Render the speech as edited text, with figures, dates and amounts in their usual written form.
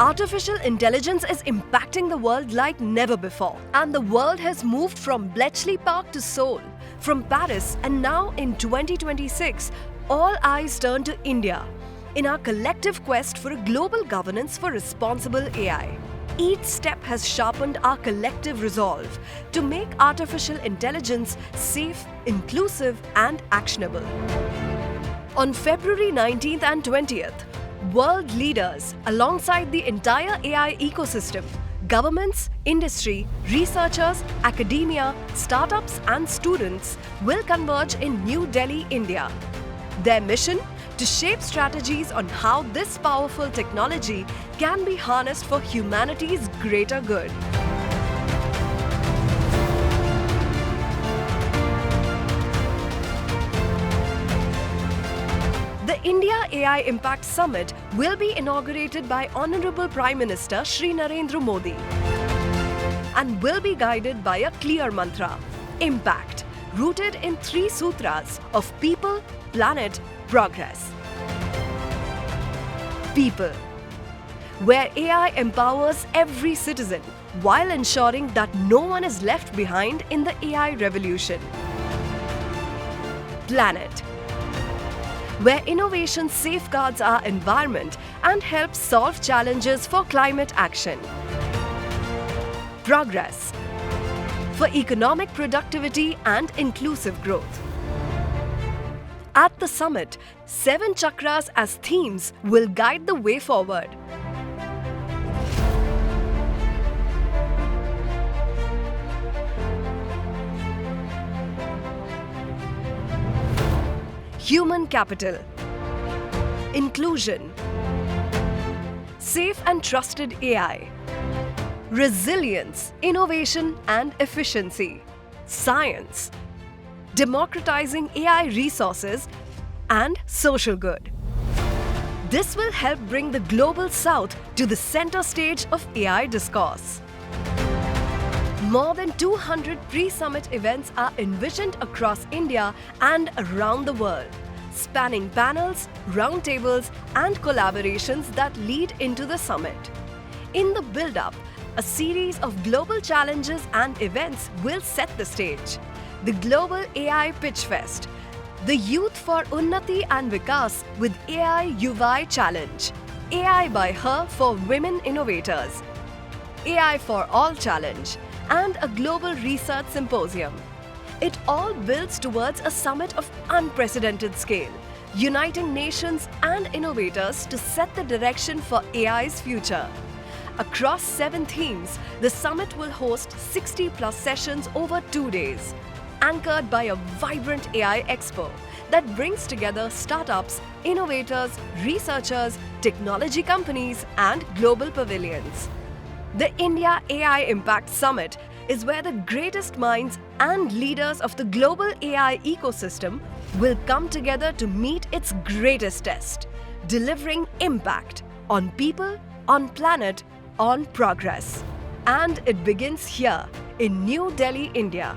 Artificial intelligence is impacting the world like never before. And the world has moved from Bletchley Park to Seoul, from Paris, and now in 2026, all eyes turn to India in our collective quest for a global governance for responsible AI. Each step has sharpened our collective resolve to make artificial intelligence safe, inclusive, and actionable. On February 19th and 20th, world leaders, alongside the entire AI ecosystem, governments, industry, researchers, academia, startups, and students will converge in New Delhi, India. Their mission? To shape strategies on how this powerful technology can be harnessed for humanity's greater good. The India AI Impact Summit will be inaugurated by Honorable Prime Minister Shri Narendra Modi and will be guided by a clear mantra, Impact, rooted in 3 sutras of people, planet, progress. People, where AI empowers every citizen while ensuring that no one is left behind in the AI revolution. Planet, where innovation safeguards our environment and helps solve challenges for climate action. Progress, for economic productivity and inclusive growth. At the summit, 7 chakras as themes will guide the way forward. Human capital, inclusion, safe and trusted AI, resilience, innovation and efficiency, science, democratizing AI resources, and social good. This will help bring the Global South to the center stage of AI discourse. More than 200 pre-summit events are envisioned across India and around the world, spanning panels, roundtables, and collaborations that lead into the summit. In the build-up, a series of global challenges and events will set the stage. The Global AI Pitch Fest, the Youth for Unnati and Vikas with AI Yuva Challenge, AI by Her for Women Innovators, AI for All Challenge, and a Global Research Symposium. It all builds towards a summit of unprecedented scale, uniting nations and innovators to set the direction for AI's future. Across 7 themes, the summit will host 60+ sessions over 2 days, anchored by a vibrant AI expo that brings together startups, innovators, researchers, technology companies, and global pavilions. The India AI Impact Summit is where the greatest minds and leaders of the global AI ecosystem will come together to meet its greatest test, delivering impact on people, on planet, on progress. And it begins here in New Delhi, India.